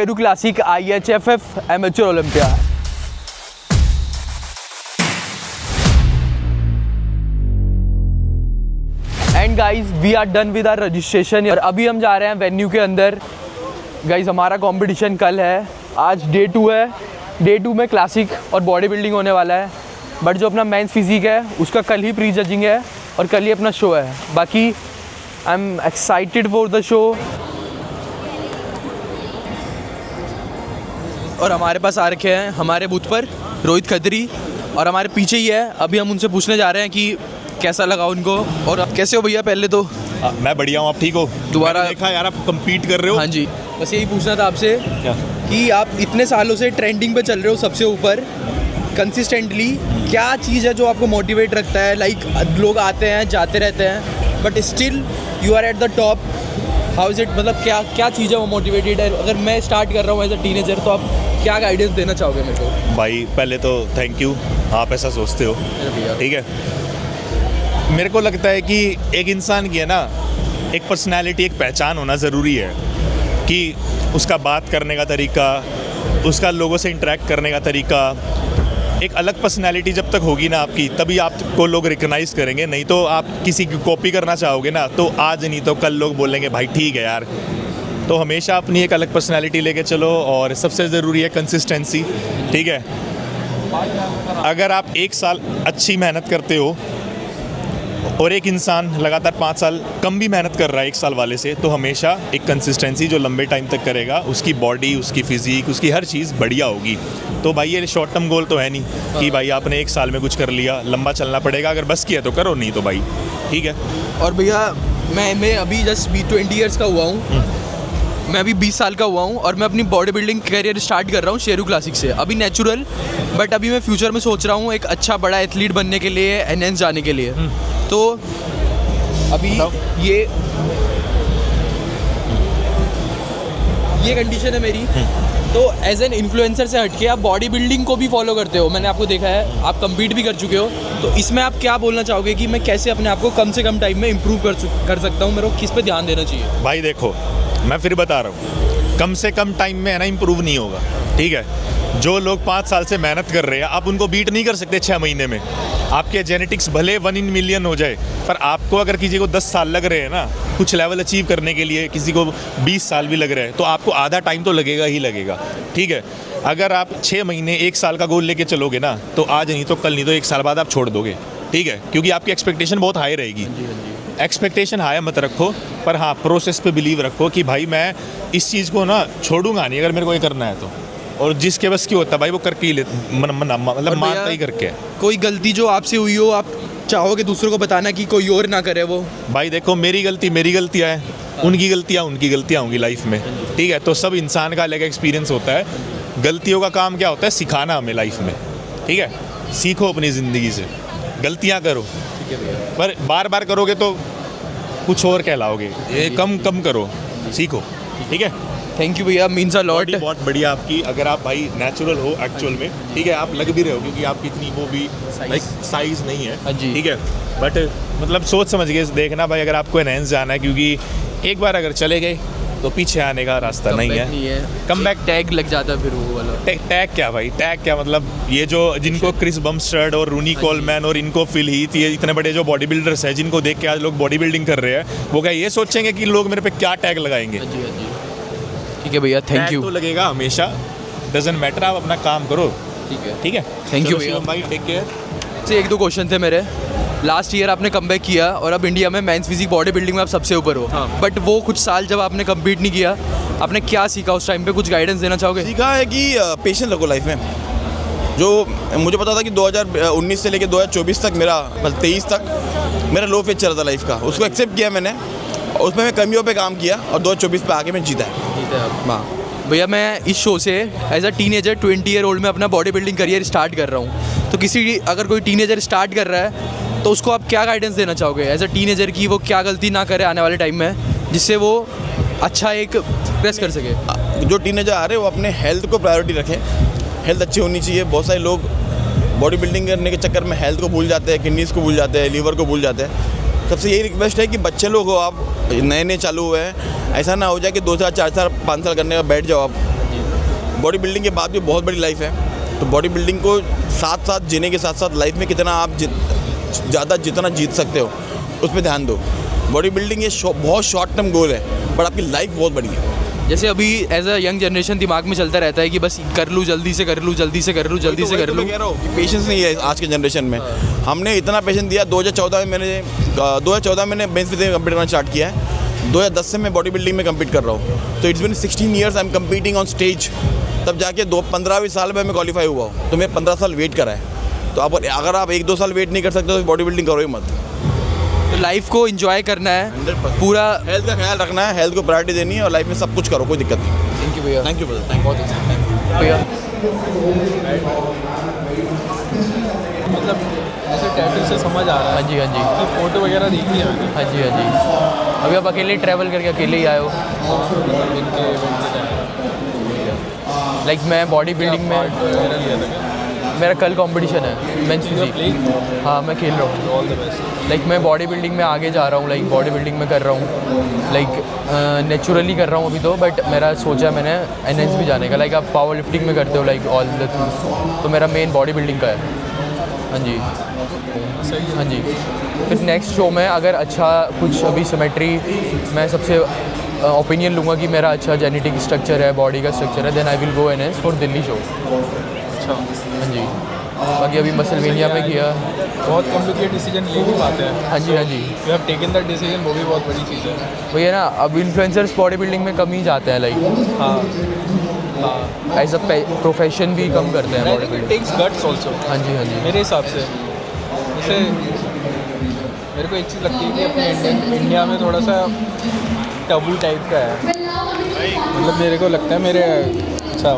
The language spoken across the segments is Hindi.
Sheru Classic IHFF amateur Olympia. And guys we are done with our registration और अभी हम जा रहे हैं वेन्यू के अंदर। गाइज हमारा कंपटीशन कल है, आज डे 2 है। डे 2 में क्लासिक और बॉडी बिल्डिंग होने वाला है, बट जो अपना मेंस फिजिक है उसका कल ही प्री जजिंग है और कल ही अपना शो है। बाकी I am excited for the show. और हमारे पास आ रखे हैं हमारे बूथ पर रोहित खत्री और हमारे पीछे ही है। अभी हम उनसे पूछने जा रहे हैं कि कैसा लगा उनको। और कैसे हो भैया? पहले तो मैं बढ़िया हूँ, आप ठीक हो? दोबारा देखा यार आप compete कर रहे हो। हाँ जी, बस यही पूछना था आपसे क्या? कि आप इतने सालों से ट्रेंडिंग पे चल रहे हो सबसे ऊपर कंसिस्टेंटली, क्या चीज़ है जो आपको मोटिवेट रखता है? लाइक लोग आते हैं जाते रहते हैं but still you are at the top. How is it, मतलब क्या चीज़ है वो मोटिवेटेड है? अगर मैं स्टार्ट कर रहा हूँ एज अ टीनेजर तो आप क्या गाइडेंस देना चाहोगे मेरे को? भाई पहले तो थैंक यू, आप ऐसा सोचते हो, ठीक है। मेरे को लगता है कि एक इंसान की है ना एक पर्सनैलिटी, एक पहचान होना ज़रूरी है कि उसका बात करने का तरीका, उसका लोगों से इंटरेक्ट करने का तरीका, एक अलग पर्सनैलिटी जब तक होगी ना आपकी, तभी आपको लोग रिकग्नाइज़ करेंगे। नहीं तो आप किसी की कॉपी करना चाहोगे ना तो आज नहीं तो कल लोग बोलेंगे भाई ठीक है यार। तो हमेशा अपनी एक अलग पर्सनैलिटी लेके चलो और सबसे ज़रूरी है कंसिस्टेंसी, ठीक है। अगर आप 1 साल अच्छी मेहनत करते हो और एक इंसान लगातार 5 साल कम भी मेहनत कर रहा है 1 साल वाले से, तो हमेशा एक कंसिस्टेंसी जो लंबे टाइम तक करेगा, उसकी बॉडी, उसकी फिजिक, उसकी हर चीज़ बढ़िया होगी। तो भाई ये शॉर्ट टर्म गोल तो है नहीं कि भाई आपने 1 साल में कुछ कर लिया, लंबा चलना पड़ेगा। अगर बस किया तो करो, नहीं तो भाई ठीक है। और भैया मैं अभी जस्ट 20 ईयर्स का हुआ हूँ, मैं अभी 20 साल का हुआ हूँ और मैं अपनी बॉडी बिल्डिंग करियर स्टार्ट कर रहा हूँ शेरू क्लासिक से। अभी नेचुरल, बट अभी मैं फ्यूचर में सोच रहा हूँ एक अच्छा बड़ा एथलीट बनने के लिए, एनएस जाने के लिए। तो अभी ये कंडीशन है मेरी। तो एज एन इन्फ्लुएंसर से हटके आप बॉडी बिल्डिंग को भी फॉलो करते हो, मैंने आपको देखा है, आप कम्पीट भी कर चुके हो। तो इसमें आप क्या बोलना चाहोगे कि मैं कैसे अपने आप को कम से कम टाइम में इम्प्रूव कर सकता हूँ? मेरे को किस पे ध्यान देना चाहिए? भाई देखो, मैं फिर बता रहा हूँ, कम से कम टाइम में है ना इम्प्रूव नहीं होगा, ठीक है। जो लोग 5 साल से मेहनत कर रहे हैं, आप उनको बीट नहीं कर सकते 6 महीने में। आपके जेनेटिक्स भले 1 in million हो जाए, पर आपको अगर किसी को 10 साल लग रहे हैं ना कुछ लेवल अचीव करने के लिए, किसी को 20 साल भी लग रहे हैं, तो आपको आधा टाइम तो लगेगा ही लगेगा, ठीक है। अगर आप 6 महीने 1 साल का गोल लेके चलोगे ना, तो आज नहीं तो कल नहीं तो 1 साल बाद आप छोड़ दोगे, ठीक है। क्योंकि आपकी एक्सपेक्टेशन बहुत हाई रहेगी। एक्सपेक्टेशन हाई मत रखो, पर हाँ प्रोसेस पे बिलीव रखो कि भाई मैं इस चीज़ को ना छोड़ूंगा नहीं अगर मेरे को ये करना है तो। और जिसके बस की होता है भाई वो करके ही मतलब मानता ही करके। कोई गलती जो आपसे हुई हो, आप चाहोगे दूसरों को बताना कि कोई और ना करे वो? भाई देखो, मेरी गलतियाँ हैं, उनकी गलतियाँ होंगी लाइफ में, ठीक है। तो सब इंसान का अलग एक्सपीरियंस होता है। गलतियों का काम क्या होता है? सिखाना हमें लाइफ में, ठीक है। सीखो अपनी ज़िंदगी से, गलतियाँ करो, पर बार बार करोगे तो कुछ और कहलाओगे। ये कम करो, सीखो, ठीक है। थैंक यू भैया, मीन्स अ लॉट। बहुत बढ़िया आपकी। अगर आप भाई नेचुरल हो एक्चुअल में, ठीक है, आप लग भी रहे हो क्योंकि आपकी इतनी वो भी लाइक साइज नहीं है, ठीक है। बट मतलब सोच समझ के देखना भाई, अगर आपको एनहेंस जाना है, क्योंकि एक बार अगर चले गए तो पीछे आने का रास्ता नहीं है। कम बैक टैग लग जाता है फिर वो वाला। टैग क्या भाई, टैग क्या मतलब? ये जो जिनको क्रिस बम्स्टर्ड और रूनी कोलमैन और इनको फिल हीथ, ये इतने बड़े जो बॉडी बिल्डर्स हैं जिनको देख के आज लोग बॉडी बिल्डिंग कर रहे हैं, वो क्या ये सोचेंगे कि लोग मेरे पे क्या टैग लगाएंगे? ठीक है भैया, थैंक यू। तो लगेगा हमेशा, डजंट मैटर, आप अपना काम करो, ठीक है। थैंक यू भैया, भाई टेक केयर। से 1-2 क्वेश्चन थे मेरे। लास्ट ईयर आपने कमबैक किया और अब इंडिया में मेंस फिजिक बॉडी बिल्डिंग में आप सबसे ऊपर हो। बट वो कुछ साल जब आपने कम्पीट नहीं किया, आपने क्या सीखा उस टाइम पे? कुछ गाइडेंस देना चाहोगे? सीखा है कि पेशेंस रखो लाइफ में। जो मुझे पता था कि 2019 से लेकर 2024 तक मेरा, मतलब 23 तक मेरा लो फेज चल रहा था लाइफ का, उसको एक्सेप्ट किया मैंने, उसमें मैं कमियों पे काम किया और 2024 पे आके मैं जीता है। हाँ भैया, मैं इस शो से as a teenager 20 year old में अपना बॉडी बिल्डिंग करियर स्टार्ट कर रहा हूँ। तो अगर कोई टीनेजर स्टार्ट कर रहा है तो उसको आप क्या गाइडेंस देना चाहोगे एज अ टीनेजर की? वो क्या गलती ना करे आने वाले टाइम में जिससे वो अच्छा एक प्रेस कर सके? जो टीनेजर आ रहे हैं वो अपने हेल्थ को प्रायोरिटी रखें, हेल्थ अच्छी होनी चाहिए। बहुत सारे लोग बॉडी बिल्डिंग करने के चक्कर में हेल्थ को भूल जाते हैं, किडनीज़ को भूल जाते हैं, लीवर को भूल जाते हैं। सबसे यही रिक्वेस्ट है कि बच्चे लोग हो, आप नए चालू हुए हैं, ऐसा ना हो जाए कि 2 साल 4 साल 5 साल करने का बैठ जाओ आप बॉडी बिल्डिंग के बाद भी बहुत बड़ी लाइफ है, तो बॉडी बिल्डिंग को साथ साथ जीने के साथ साथ लाइफ में कितना आप ज़्यादा जितना जीत सकते हो उस पर ध्यान दो। बॉडी बिल्डिंग ये बहुत शॉर्ट टर्म गोल है, बट आपकी लाइफ बहुत बड़ी है। जैसे अभी एज अ यंग जनरेशन दिमाग में चलता रहता है कि बस कर लूँ, जल्दी से कर लूँ, जल्दी से कर लूँ, जल्दी से कर लूँ। कह रहा हूँ पेशेंस नहीं है आज के जनरेशन में। हमने इतना पेशेंस दिया। 2014 में मैंने बेंच फिटनेस में कम्पीट करना स्टार्ट किया है। 2010 से मैं बॉडी बिल्डिंग में कम्पीट कर रहा हूँ। तो it's been 16 years I am competing on stage. तब जाके 15 साल में मैं क्वालिफाई हुआ हूँ। तो मैं 15 साल वेट करा है। तो अगर आप 1-2 साल वेट नहीं कर सकते तो बॉडी बिल्डिंग करो ही मत। तो लाइफ को एंजॉय करना है, 100%। पूरा हेल्थ का ख्याल रखना है, हेल्थ को प्रायोरिटी देनी है और लाइफ में सब कुछ करो, कोई दिक्कत नहीं। थैंक यू भैया। Thank you brother, thank you भैया। मतलब जैसे टैटू से समझ आ रहा है हाँ जी, हाँ जी, कि फ़ोटो वगैरह देखी है मैंने हाँ जी, हाँ जी। अभी आप अकेले ट्रैवल करके अकेले ही आए हो? इनके इवेंट के टाइम लाइक मैं बॉडी बिल्डिंग में, वगैरह लिया था क्या? मेरा कल कंपटीशन है मेंस फिजिक। प्लेइंग हाँ मैं खेल रहा हूँ। All the best. लाइक मैं बॉडी बिल्डिंग में आगे जा रहा हूँ, लाइक बॉडी बिल्डिंग में कर रहा हूँ, लाइक नेचुरली कर रहा हूँ अभी तो। बट मेरा सोचा मैंने एनएस भी जाने का। लाइक आप पावर लिफ्टिंग में करते हो लाइक ऑल द थिंग्स, तो मेरा मेन बॉडी बिल्डिंग का है। हाँ जी, सही है। हाँ जी। फिर नेक्स्ट शो में अगर अच्छा कुछ अभी सिमेट्री, मैं सबसे ओपिनियन लूँगा कि मेरा अच्छा जेनेटिक स्ट्रक्चर है, बॉडी का स्ट्रक्चर है, then I will go NS for Delhi show. अच्छा, हाँ जी। बाकी अभी मसलवेनिया में किया। बहुत कॉम्प्लिकेटेड डिसीजन ले नहीं पाते हैं। हाँ जी, हाँ जी। You have taken that decision, वो भी बहुत बड़ी चीज़ है। भैया ना अब इन्फ्लुएंसर्स बॉडी बिल्डिंग में कम ही जाते हैं, लाइक हाँ हाँ, एज अ प्रोफेशन भी कम करते हैं I body think it building. Takes guts also हाँ जी, हाँ जी। मेरे हिसाब से। जैसे मेरे को एक चीज़ लगती है कि अपने इंडिया में थोड़ा सा टबू टाइप का है। मतलब मेरे को लगता है अच्छा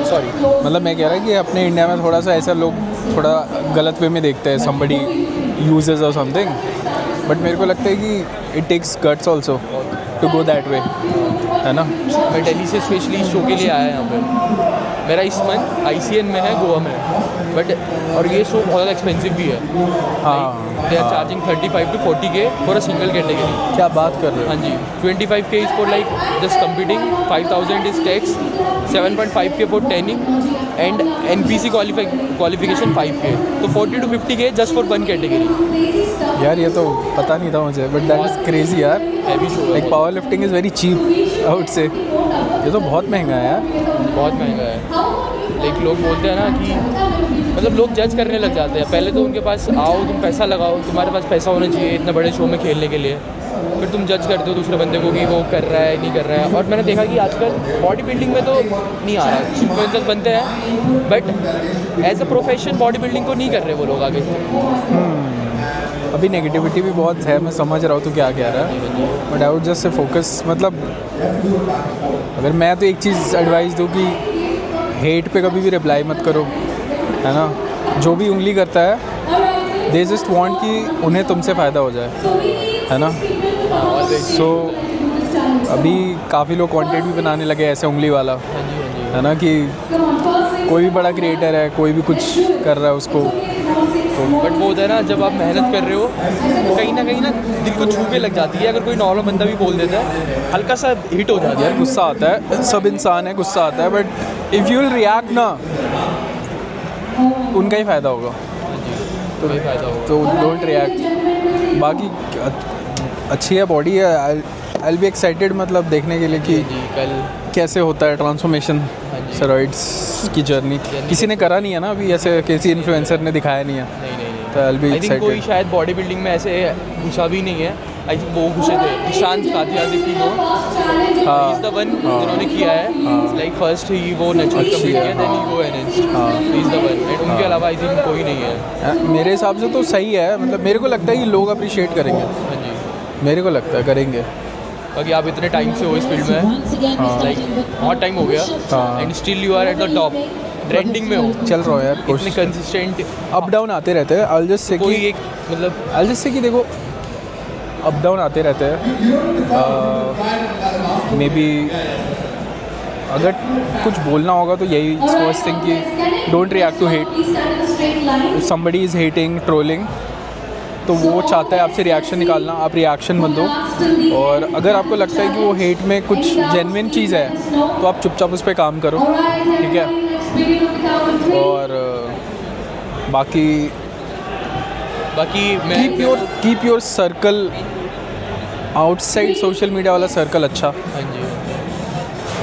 सॉरी, मतलब मैं कह रहा हूँ कि अपने इंडिया में थोड़ा सा ऐसा लोग थोड़ा गलत वे में देखते हैं, somebody uses or something, but मेरे को लगता है कि it takes guts also to go that way, है ना। मैं दिल्ली से स्पेशली शो के लिए आया यहाँ पे। मेरा इस मंथ ICN में है, गोवा में, बट और ये शो बहुत ज़्यादा एक्सपेंसिव भी है। हाँ, they are charging 35 to 40K for a single category. क्या बात कर रहे हो। हाँ जी, 25K is for like just competing, 5000 is tax, 7.5K for training and NPC qualification 5K, तो 40 to 50K just for one category. यार ये तो पता नहीं था मुझे, बट दैट इज़ क्रेजी यार। हैवी शो है, like power lifting is very cheap out से। ये तो बहुत महंगा है यार। बहुत महंगा है। लाइक लोग बोलते हैं ना कि मतलब लोग जज करने लग जाते हैं। पहले तो उनके पास आओ, तुम पैसा लगाओ, तुम्हारे पास पैसा होना चाहिए इतना बड़े शो में खेलने के लिए, फिर तुम जज करते हो दूसरे बंदे को कि वो कर रहा है नहीं कर रहा है। और मैंने देखा कि आजकल बॉडी बिल्डिंग में तो नहीं आ रहा, इन्फ्लुएंसर्स बनते हैं but as a profession body building को नहीं कर रहे वो लोग आगे। अभी नेगेटिविटी भी बहुत है, मैं समझ रहा हूँ तो क्या कह रहा है, but I would just say focus. मतलब अगर मैं तो एक चीज़ एडवाइस दूँ कि हेट पे कभी भी रिप्लाई मत करो, है ना। जो भी उंगली करता है दे जस्ट वांट कि उन्हें तुमसे फ़ायदा हो जाए, है ना। सो अभी काफ़ी लोग कंटेंट भी बनाने लगे ऐसे उंगली वाला, है ना, कि कोई भी बड़ा क्रिएटर है, कोई भी कुछ कर रहा है उसको। तो बट वो होता है ना, जब आप मेहनत कर रहे हो तो कहीं ना दिल को छू के लग जाती है। अगर कोई नॉर्मल बंदा भी बोल देता है, हल्का सा हिट हो जाता है। यार गुस्सा आता है, सब इंसान है, गुस्सा आता है, but if you will react ना, उनका ही फ़ायदा होगा। तो कोई फ़ायदा हो तो डोंट रिएक्ट। बाकी अच्छी है बॉडी है, आई विल बी एक्साइटेड मतलब देखने के लिए कि जी कल कैसे होता है ट्रांसफॉर्मेशन स्टेरॉइड्स की जर्नी। किसी ने करा नहीं है ना अभी, ऐसे किसी इन्फ्लुएंसर ने दिखाया नहीं है, नहीं तो I will be I think कोई एक्साइटेड। शायद बॉडी बिल्डिंग में ऐसे घुसा भी नहीं है। आई थिंक वो घुसे थे, निशांत कातिया दिखी वो इज द वन जिन्होंने किया है। लाइक फर्स्ट ही वो नेचुरल अच्छी कम्पीट है, किया, देन ही वो NS is the one. And उनके अलावा आई थिंक कोई नहीं है। मेरे हिसाब से तो सही है, मतलब मेरे को लगता है कि लोग अप्रिशिएट करेंगे, हाँ जी। मेरे को लगता है करेंगे। बाकी आप इतने टाइम से हो इस फील्ड में, लाइक बहुत टाइम हो गया, हाँ। And still you are at the top, trending में हो, चल रहा हूँ यार, इतने कोशिश। कंसिस्टेंट। अप डाउन आते रहते हैं। आई जस्ट से कोई कि एक मतलब आई जस्ट से कि देखो अप डाउन आते रहते हैं। मे बी अगर कुछ बोलना होगा तो यही फर्स्ट थिंग कि don't react to hate. Somebody is hating, trolling, तो वो चाहता है आपसे रिएक्शन निकालना, आप रिएक्शन मत दो। और अगर आपको लगता है कि वो हेट में कुछ जेन्युइन चीज़ है तो आप चुपचाप उस पर काम करो, ठीक है। और बाकी मैं keep your circle outside social media वाला सर्कल अच्छा। हाँ जी।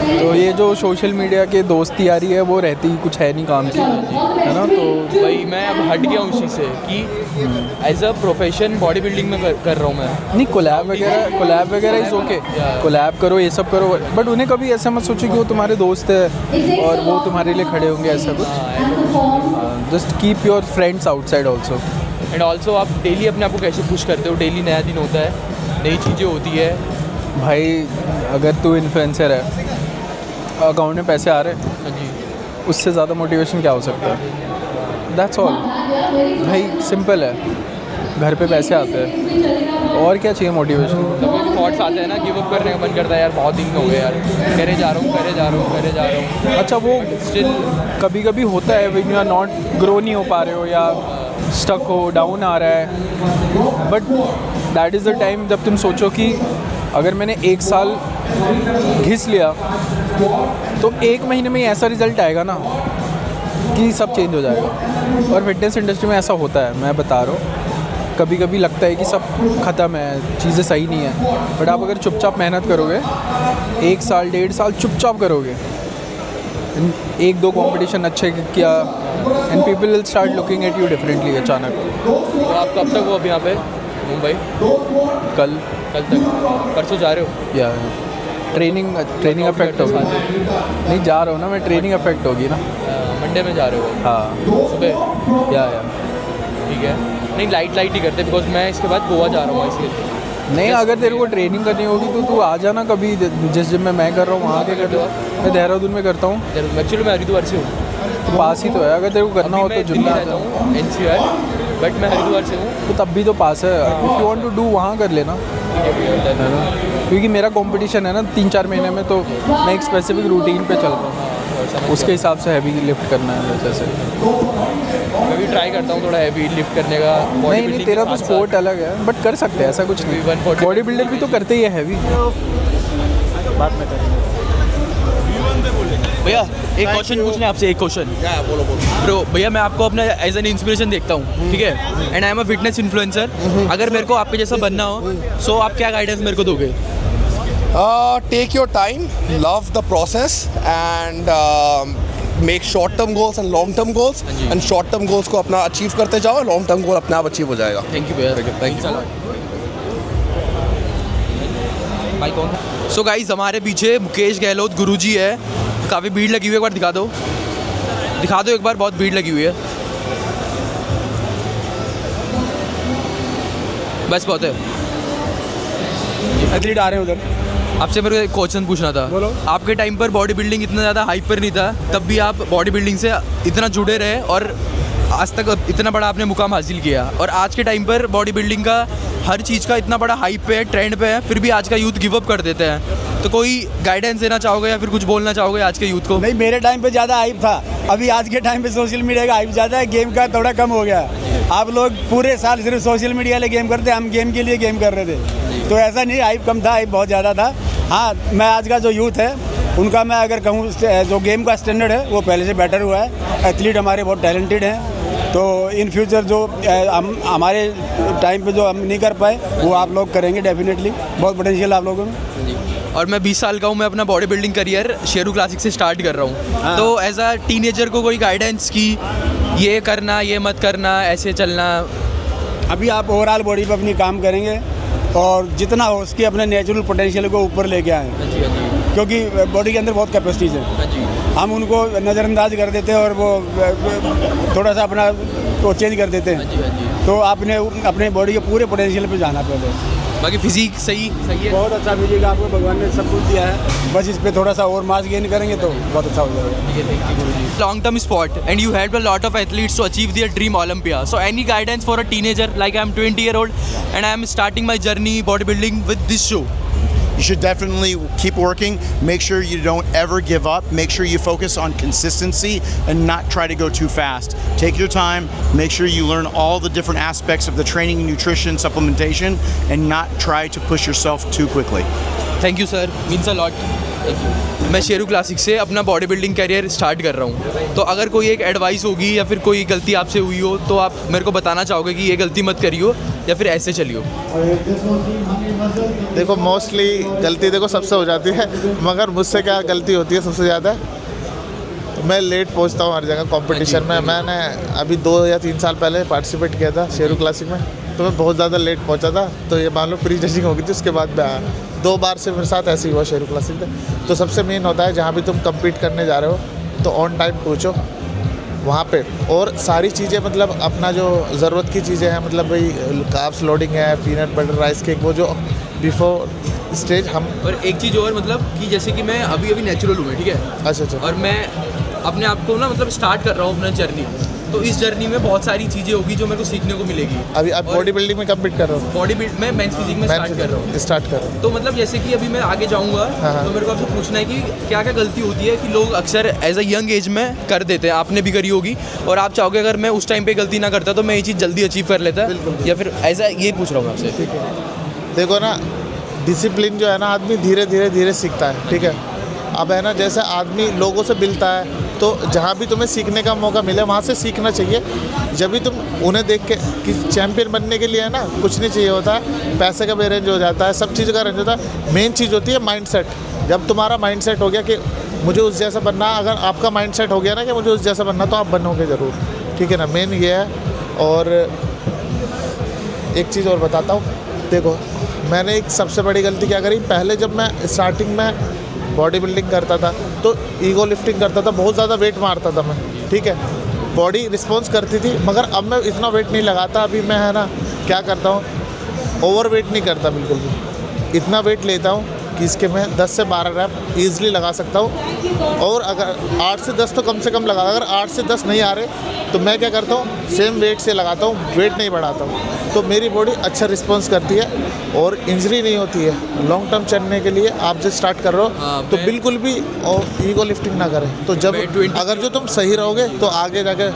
तो ये जो सोशल मीडिया के दोस्ती यारी है वो रहती ही कुछ है नहीं काम की, है ना। तो भाई मैं अब हट गया हूँ उसी से कि as a profession body building में कर रहा हूँ मैं। नहीं, कोलैब वगैरह इज़ ओके, कोलैब करो, ये सब करो, बट उन्हें कभी ऐसा मत सोचो कि वो तुम्हारे दोस्त है और वो तुम्हारे लिए खड़े होंगे, ऐसा कुछ। Just keep your friends outside also. And also आप डेली अपने आप को कैसे पुश करते हो? डेली नया दिन होता है, नई चीज़ें होती है। भाई अगर तू इन्फ्लुएंसर है, अकाउंट में पैसे आ रहे हैं, हाँ जी। उससे ज़्यादा मोटिवेशन क्या हो सकता है? दैट्स ऑल भाई, सिंपल है। घर पे पैसे आते हैं और क्या चाहिए मोटिवेशन। कभी थॉट्स आते हैं ना, गिव अप करने का मन करता है यार, बहुत दिन हो गए यार, करे जा रहा हूँ। अच्छा, वो स्टिल कभी कभी होता है when you are not grow नहीं हो पा रहे हो या स्टक हो, डाउन आ रहा है, but that is the time जब तुम सोचो कि अगर मैंने 1 साल घिस लिया तो 1 महीने में ही ऐसा रिज़ल्ट आएगा ना कि सब चेंज हो जाएगा। और फिटनेस इंडस्ट्री में ऐसा होता है, मैं बता रहा हूँ। कभी कभी लगता है कि सब ख़त्म है, चीज़ें सही नहीं है, बट आप अगर चुपचाप मेहनत करोगे, 1 साल 1.5 साल चुपचाप करोगे, 1-2 कंपटीशन अच्छे किया, and people will start looking at you differently अचानक। तो आप कब तक हो अब यहाँ पे मुंबई? कल तक, परसों जा रहे हो? या ट्रेनिंग अफेक्ट होगी। नहीं जा रहा हूँ ना मैं, ट्रेनिंग अफेक्ट होगी ना। मंडे में जा रहे हो? हाँ सुबह। या ठीक है। नहीं, लाइट ही करते, बिकॉज मैं इसके बाद गोवा जा रहा हूँ इसलिए। नहीं, अगर तेरे को ट्रेनिंग करनी होगी तो तू आ जाना कभी, जिस जिम में मैं कर रहा हूँ वहाँ के कर लो। मैं देहरादून में करता हूँ। एक्चुअली मैं हरिद्वार से हूँ, तो पास ही तो है। अगर तेरे को करना हो तो जुम्मे आ जाओ। NCR, बट मैं हरिद्वार से हूँ। तो तब भी तो पास है, if you want to do वहाँ कर लेना, है ना। क्योंकि मेरा कंपटीशन है ना 3-4 महीने में, तो मैं एक स्पेसिफिक रूटीन पे चल रहा हूँ, उसके हिसाब से हैवी लिफ्ट करना है जैसे। मैं भी ट्राई करता हूँ थोड़ा हैवी लिफ्ट करने का। नहीं, तेरा तो स्पोर्ट अलग है, बट कर सकते हैं, ऐसा कुछ नहीं। 140 बॉडी बिल्डर भी तो करते ही है हैवी। बात में करेंगे भैया। एक क्वेश्चन पूछना है आपसे, एक क्वेश्चन। बोलो। ब्रो भैया, मैं आपको अपना एज एन इंस्पिरेशन देखता हूँ, ठीक है, and I am a fitness influencer. अगर मेरे को आपके जैसा बनना हो, सो आप क्या गाइडेंस मेरे को दोगे? Take your time, love the process, and make short term goals and long term goals. And short term goals को अपना अचीव करते जाओ, long term goal अपने आप अचीव हो जाएगा। थैंक यू भैया, थैंक यू। भाई कौन? सो गाइस, हमारे पीछे मुकेश गहलोत गुरुजी है। काफ़ी भीड़ लगी हुई है, एक बार दिखा दो एक बार, बहुत भीड़ लगी हुई है। बस बहुत है। एथलीट आ रहे हैं उधर। आपसे मेरे को एक क्वेश्चन पूछना था। बोलो। आपके टाइम पर बॉडी बिल्डिंग इतना ज़्यादा हाइप पर नहीं था, तब भी आप बॉडी बिल्डिंग से इतना जुड़े रहे और आज तक इतना बड़ा आपने मुकाम हासिल किया। और आज के टाइम पर बॉडी बिल्डिंग का हर चीज़ का इतना बड़ा हाइप पे है, ट्रेंड पे है, फिर भी आज का यूथ गिव अप कर देते हैं। तो कोई गाइडेंस देना चाहोगे या फिर कुछ बोलना चाहोगे आज के यूथ को? नहीं, मेरे टाइम पे ज़्यादा हाइप था, अभी आज के टाइम पे सोशल मीडिया का हाइप ज़्यादा है, गेम का थोड़ा कम हो गया। आप लोग पूरे साल सिर्फ सोशल मीडिया लिए गेम करते, हम गेम के लिए गेम कर रहे थे, तो ऐसा नहीं, हाइप कम था, हाइप बहुत ज़्यादा था। हाँ, मैं आज का जो यूथ है उनका मैं अगर कहूँ, जो गेम का स्टैंडर्ड है वो पहले से बेटर हुआ है। एथलीट हमारे बहुत टैलेंटेड हैं, तो इन फ्यूचर जो हम हमारे टाइम पे जो हम नहीं कर पाए वो आप लोग करेंगे डेफिनेटली। बहुत पोटेंशियल आप लोगों में। और मैं 20 साल का हूँ, मैं अपना body building career Sheru classic से स्टार्ट कर रहा हूँ। हाँ। तो एज अ टीनेजर को कोई गाइडेंस की, ये करना, ये मत करना, ऐसे चलना? अभी आप ओवरऑल बॉडी पे अपनी काम करेंगे और जितना हो उसके अपने नेचुरल पोटेंशियल को ऊपर लेके आएँ, क्योंकि बॉडी के अंदर बहुत कैपेसिटीज़ हैं। हम उनको नज़रअंदाज कर देते हैं और वो थोड़ा सा अपना वो चेंज कर देते हैं। तो आपने अपने बॉडी के पूरे पोटेंशियल पे जाना पहले। बाकी फिजिक सही है? बहुत अच्छा फिजिक आपको भगवान ने सब कुछ दिया है, बस इस पे थोड़ा सा और मास गेन करेंगे तो बहुत अच्छा हो जाएगा। Long term sport, and you helped a lot of athletes to achieve their dream Olympia. So any guidance for a teenager, like I'm 20-year-old and I'm starting my journey bodybuilding with this show? You should definitely keep working. Make sure you don't ever give up. Make sure you focus on consistency and not try to go too fast. Take your time. Make sure you learn all the different aspects of the training, nutrition, supplementation, and not try to push yourself too quickly. Thank you sir, means a lot. मैं शेरू क्लासिक से अपना बॉडी बिल्डिंग करियर स्टार्ट कर रहा हूँ, तो अगर कोई एक एडवाइस होगी या फिर कोई गलती आपसे हुई हो तो आप मेरे को बताना चाहोगे कि ये गलती मत करियो या फिर ऐसे चलियो? देखो मोस्टली गलती देखो सबसे हो जाती है, मगर मुझसे क्या गलती होती है सबसे ज़्यादा, मैं लेट पहुंचता हूँ हर जगह कंपटीशन में। मैंने अभी 2 या 3 साल पहले पार्टिसिपेट किया था शेरू क्लासिक में, तो मैं बहुत ज़्यादा लेट पहुंचा था, तो ये मान लो प्री जजिंग हो गई थी, उसके बाद मैं आया। 2 बार से मेरे साथ ऐसे ही हुआ शेरू क्लासिक में। तो सबसे मेन होता है जहाँ भी तुम कम्पीट करने जा रहे हो तो ऑन टाइम पहुँचो वहाँ पे, और सारी चीज़ें मतलब अपना जो ज़रूरत की चीज़ें हैं, मतलब भाई कार्ब्स लोडिंग है, पीनट बटर राइस केक, वो जो बिफोर स्टेज हम। और एक चीज़ और, मतलब कि जैसे कि मैं अभी नेचुरल हूँ, ठीक है? अच्छा। और मैं अपने आप को ना मतलब स्टार्ट कर रहा हूँ अपना जर्नी, तो इस जर्नी में बहुत सारी चीज़ें होगी जो मेरे को सीखने को मिलेगी। अभी आप बॉडी बिल्डिंग में कम्पीट कर रहे हो? बॉडी बिल्ड में मेंस फिजिक में स्टार्ट कर रहा हूँ। तो मतलब जैसे कि अभी मैं आगे जाऊँगा, तो मेरे को आपसे पूछना है कि क्या क्या गलती होती है कि लोग अक्सर एज अ यंग एज में कर देते हैं, आपने भी करी होगी, और आप चाहोगे अगर मैं उस टाइम पे गलती ना करता तो मैं ये चीज़ जल्दी अचीव कर लेता, या फिर ऐसा ये पूछ रहा हूँ आपसे? ठीक है, देखो ना, डिसिप्लिन जो है ना, आदमी धीरे सीखता है, ठीक है? अब है ना, जैसे आदमी लोगों से मिलता है, तो जहाँ भी तुम्हें सीखने का मौका मिले वहाँ से सीखना चाहिए। जब भी तुम उन्हें देख के कि चैम्पियन बनने के लिए है ना, कुछ नहीं चाहिए होता है, पैसे का भी अरेंज हो जाता है, सब चीज़ का अरेंज होता है। मेन चीज़ होती है माइंडसेट। जब तुम्हारा माइंडसेट हो गया कि मुझे उस जैसा बनना, अगर आपका माइंडसेट हो गया ना कि मुझे उस जैसा बनना, तो आप बनोगे ज़रूर, ठीक है ना? मेन ये है। और एक चीज़ और बताता हूँ, देखो मैंने एक सबसे बड़ी गलती क्या करी, पहले जब मैं स्टार्टिंग में बॉडी बिल्डिंग करता था तो ईगो लिफ्टिंग करता था, बहुत ज़्यादा वेट मारता था मैं, ठीक है? बॉडी रिस्पॉन्स करती थी, मगर अब मैं इतना वेट नहीं लगाता। अभी मैं है ना क्या करता हूँ, ओवर वेट नहीं करता बिल्कुल भी, इतना वेट लेता हूँ कि इसके मैं 10 से 12 रैप ईज़िली लगा सकता हूँ। और अगर 8 से 10 तो कम से कम लगा, अगर 8 से 10 नहीं आ रहे तो मैं क्या करता हूँ, सेम वेट से लगाता हूँ, वेट नहीं बढ़ाता हूँ, तो मेरी बॉडी अच्छा रिस्पॉन्स करती है और इंजरी नहीं होती है। लॉन्ग टर्म चलने के लिए आप जब स्टार्ट कर रहे हो तो बिल्कुल भी ईगो लिफ्टिंग ना करें। तो जब अगर जो तुम सही रहोगे तो आगे जाके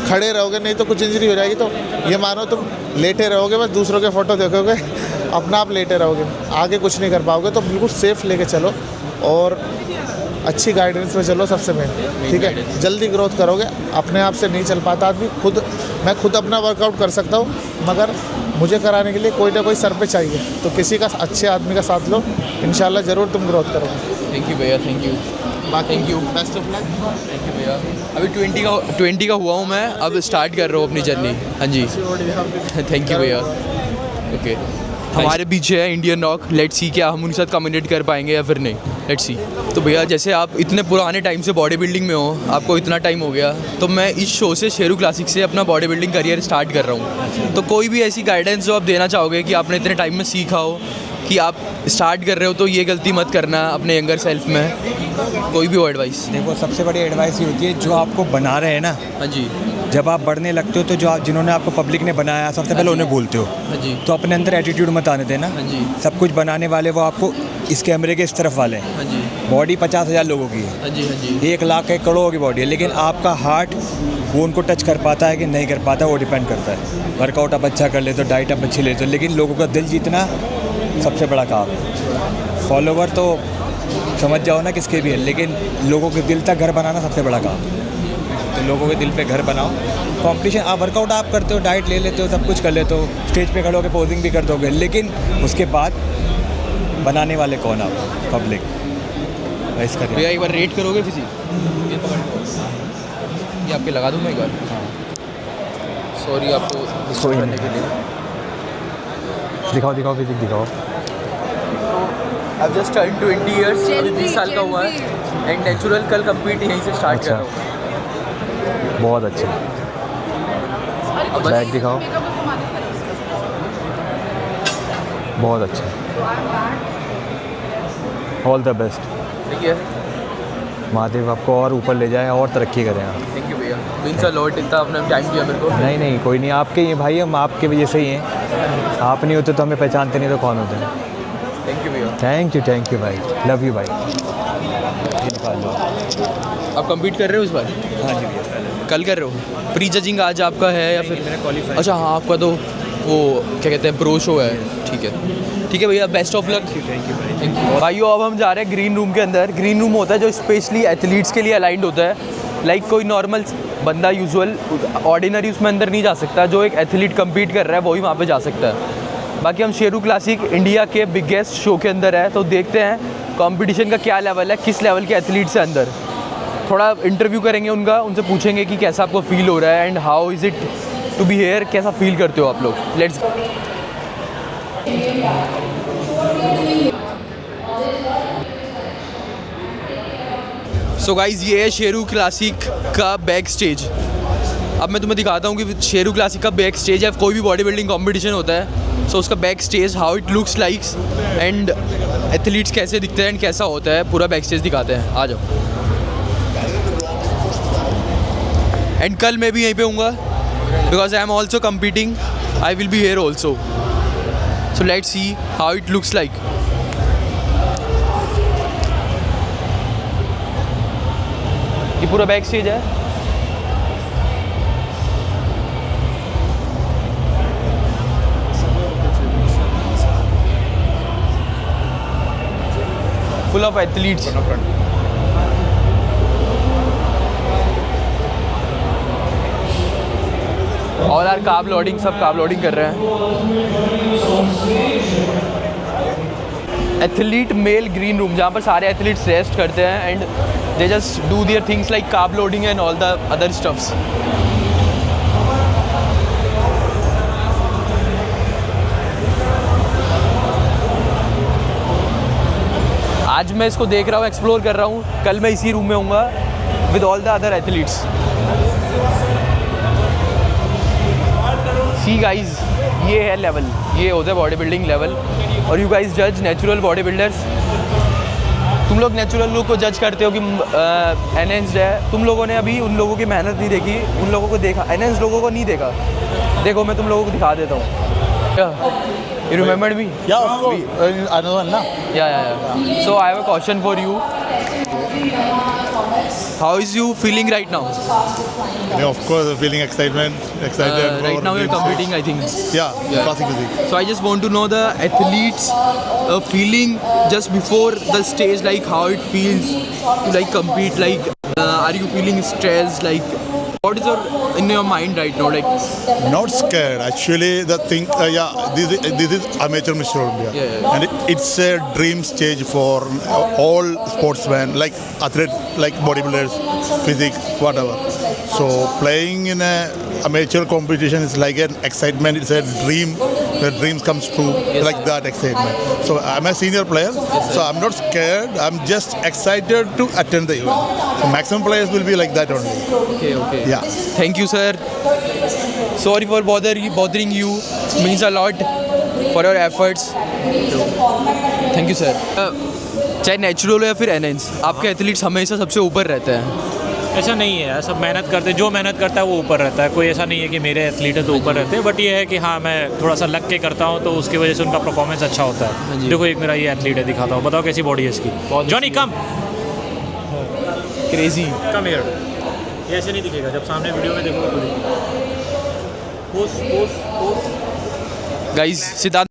खड़े रहोगे, नहीं तो कुछ इंजरी हो जाएगी। तो ये मानो तुम लेटे रहोगे, बस दूसरों के फ़ोटो देखोगे, अपना आप लेटे रहोगे, आगे कुछ नहीं कर पाओगे। तो बिल्कुल सेफ लेके चलो और अच्छी गाइडेंस में चलो, सबसे मेन, ठीक है? जल्दी ग्रोथ करोगे। अपने आप से नहीं चल पाता आदमी, मैं खुद अपना वर्कआउट कर सकता हूँ, मगर मुझे कराने के लिए कोई ना कोई सर पे चाहिए, तो किसी का अच्छे आदमी का साथ लो, इंशाल्लाह ज़रूर तुम ग्रोथ करोगे। थैंक यू भैया, thank you, thank you, best of luck. Thank you भैया। अभी 20 का हुआ हूँ मैं, अब स्टार्ट कर रहा हूँ अपनी जर्नी। हाँ जी, थैंक यू भैया। ओके, हमारे पीछे है इंडियन रॉक, लेट्स सी क्या हम उनके साथ कम्युनिकेट कर पाएंगे या फिर नहीं, लेट्स सी। तो भैया जैसे आप इतने पुराने टाइम से बॉडी बिल्डिंग में हो, आपको इतना टाइम हो गया, तो मैं इस शो से शेरू क्लासिक से अपना बॉडी बिल्डिंग करियर स्टार्ट कर रहा हूँ, तो कोई भी ऐसी गाइडेंस जो आप देना चाहोगे कि आपने इतने टाइम में सीखा हो कि आप स्टार्ट कर रहे हो तो ये गलती मत करना अपने यंगर सेल्फ में, कोई भी एडवाइस? देखो सबसे बड़ी एडवाइस ये होती है, जो आपको बना रहे हैं ना, हाँ जी, जब आप बढ़ने लगते हो तो जो आप जिन्होंने आपको पब्लिक ने बनाया, सबसे पहले उन्हें बोलते हो। हाँ जी, तो अपने अंदर एटीट्यूड मत आने देना। हाँ जी, सब कुछ बनाने वाले वो आपको इस कैमरे के इस तरफ वाले हैं। हाँ जी, बॉडी 50,000 लोगों की है, हाँ जी, हाँ जी, 1 लाख 1 करोड़ की बॉडी है, लेकिन आपका हार्ट वो उनको टच कर पाता है कि नहीं कर पाता, वो डिपेंड करता है। वर्कआउट आप अच्छा कर लेते हो, डाइट आप अच्छी लेते हो, लेकिन लोगों का दिल जीतना सबसे बड़ा काम है। फॉलोवर तो समझ जाओ ना किसके भी है, लेकिन लोगों के दिल तक घर बनाना सबसे बड़ा काम है। तो लोगों के दिल पे घर बनाओ। कंपटीशन आप वर्कआउट आप करते हो, डाइट ले लेते हो, सब कुछ कर लेते हो, स्टेज पे खड़े होकर पोजिंग भी कर दोगे, लेकिन उसके बाद बनाने वाले कौन आप? पब्लिक। इसका भैया एक बार रेट करोगे फिजिक? ये पकड़, ये आपके लगा दूँ मैं एक बार? सॉरी आपको डिस्टर्ब करने के लिए। दिखाओ फिजिक दिखाओ। अब जस्ट टर्न 20 ईयर्स, अभी 20 साल का हुआ है, एंड नेचुरल कल कम्पीट यहीं से स्टार्ट कर रहा हूँ। बहुत अच्छा। बैक दिखाओ। बहुत अच्छा, ऑल द बेस्ट। ठीक है, महादेव आपको और ऊपर ले जाए और तरक्की करें आप। थैंक यू भैया, मीन्स अ लॉट, इतना आपने टाइम दिया मेरे को। नहीं कोई नहीं, आपके ये भाई हम आपके वजह से ही हैं, आप नहीं होते तो हमें पहचानते नहीं तो कौन होते हैं। थैंक यू भैया। थैंक यू भाई, लव यू भाई। ये निकाल लो। आप कम्पीट कर रहे हो इस बार? हाँ जी भैया, कल कर रहे हो? प्री जजिंग आज आपका है या फिर? मैंने क्वालिफाई। अच्छा हाँ, आपका तो वो क्या कहते हैं प्रो शो है। ठीक है भैया, best of luck. Thank you भाई। भाइयों अब हम जा रहे हैं ग्रीन रूम के अंदर। ग्रीन रूम होता है जो स्पेशली एथलीट्स के लिए अलाइंड होता है। लाइक कोई नॉर्मल बंदा यूजुअल ऑर्डिनरी उसमें अंदर नहीं जा सकता, जो एक एथलीट कम्पीट कर रहा है वही वहाँ पे जा सकता है। बाकी हम शेरू क्लासिक इंडिया के बिगेस्ट शो के अंदर है, तो देखते हैं कंपटीशन का क्या लेवल है, किस लेवल के एथलीट्स है अंदर। थोड़ा इंटरव्यू करेंगे उनका, उनसे पूछेंगे कि कैसा आपको फील हो रहा है and how is it to be here, कैसा फील करते हो आप लोग। लेट्स सो गाइज, ये है शेरू क्लासिक का बैक स्टेज। अब मैं तुम्हें दिखाता हूँ कि शेरू क्लासिक का बैक स्टेज है। कोई भी बॉडी बिल्डिंग कॉम्पिटिशन होता है, सो उसका back stage how it looks like and athletes कैसे दिखते हैं एंड कैसा होता है, पूरा बैक स्टेज दिखाते हैं। आ जाओ। एंड कल मैं भी यहीं पे हूँगा because I am also competing, I will be here also. So let's see how it looks like. ये पूरा बैक स्टेज है। Full of athletes. और यार कार्ब लोडिंग, सब कार्ब लोडिंग कर रहे हैं। एथलीट मेल ग्रीन रूम, जहाँ पर सारे एथलीट्स रेस्ट करते हैं and they just do their things like carb loading and all the other stuffs. आज मैं इसको देख रहा हूँ, एक्सप्लोर कर रहा हूँ। कल मैं इसी रूम में हूँगा with all the other athletes. See guys, ये है लेवल, ये होता है बॉडी बिल्डिंग लेवल। और यू गाइज जज नेचुरल बॉडी बिल्डर्स। तुम लोग नेचुरल लोग को जज करते हो कि एनहेंस्ड है। तुम लोगों ने अभी उन लोगों की मेहनत नहीं देखी, उन लोगों को देखा, एनहेंस्ड लोगों को नहीं देखा। देखो मैं तुम लोगों को दिखा देता हूँ। You remembered me? Yeah, of course. Another one, na? Yeah. So I have a question for you. How is you feeling right now? Yeah, of course, feeling excited. Right now you're competing, I think. Yeah, classic music. So I just want to know the athletes' feeling just before the stage, like how it feels to like compete. Like, are you feeling stressed? Like, what is in your mind right now? Like, Not scared. Actually, the thing, this is amateur Mr. Olympia. Yeah. And it's a dream stage for all sportsmen, like athletes, like bodybuilders, physics, whatever. So playing in a amateur competition is like an excitement. It's a dream. The dreams comes true, like that excitement. So I'm a senior player, so I'm not scared. I'm just excited to attend the event. So maximum players will be like that only. okay. Yeah. Thank you, sir. Sorry for bothering you. Means a lot for your efforts. Thank you, sir. चाहे नेचुरल हो या फिर एनहेंस, आपके एथलीट्स हमेशा सबसे ऊपर रहते हैं। ऐसा नहीं है, सब मेहनत करते, जो मेहनत करता है वो ऊपर रहता है। कोई ऐसा नहीं है कि मेरे एथलीट है तो ऊपर रहते हैं, बट ये है कि हाँ मैं थोड़ा सा लग के करता हूँ तो उसकी वजह से उनका परफॉर्मेंस अच्छा होता है। देखो एक मेरा ये एथलीट है, दिखाता हूँ, बताओ कैसी बॉडी है इसकी। Johnny come, crazy. Come here. ये ऐसे नहीं दिखेगा, जब सामने वीडियो में देखोगे तो दिखेगा। पोस्ट गाइस, सिद्धांत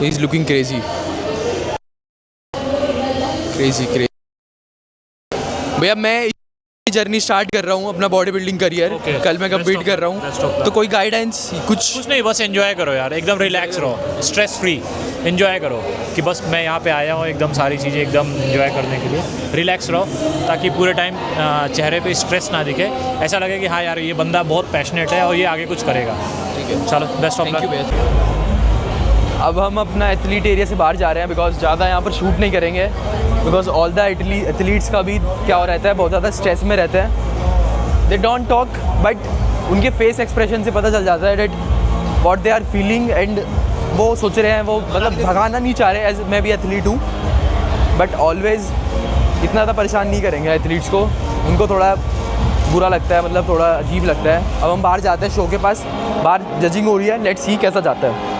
ही इज लुकिंग क्रेजी। भैया मैं जर्नी स्टार्ट कर रहा हूँ अपना बॉडी बिल्डिंग करियर। कल मैं कम्पीट कर रहा हूँ, तो कोई गाइडेंस कुछ नहीं, बस एंजॉय करो यार, एकदम रिलैक्स रहो, स्ट्रेस फ्री एंजॉय करो कि बस मैं यहाँ पे आया हूँ एकदम सारी चीज़ें एकदम एंजॉय करने के लिए। रिलैक्स रहो ताकि पूरे टाइम चेहरे पे स्ट्रेस ना दिखे, ऐसा लगे कि हाँ यार ये बंदा बहुत पैशनेट है और ये आगे कुछ करेगा। ठीक है, चलो बेस्ट ऑफ लक। अब हम अपना एथलीट एरिया से बाहर जा रहे हैं बिकॉज ज़्यादा यहाँ पर शूट नहीं करेंगे बिकॉज ऑल द एथलीट्स का भी क्या हो रहता है, बहुत ज़्यादा स्ट्रेस में रहते हैं। दे डोंट टॉक बट उनके फेस एक्सप्रेशन से पता चल जाता है that what they are feeling and वो सोच रहे हैं, वो मतलब भगाना नहीं चाह रहे। एज मैं भी एथलीट हूँ बट ऑलवेज इतना ज़्यादा परेशान नहीं करेंगे एथलीट्स को, उनको थोड़ा बुरा लगता है, मतलब थोड़ा अजीब लगता है। अब हम बाहर जाते हैं शो के पास, बाहर जजिंग हो रही है, लेट्स सी कैसा जाता है।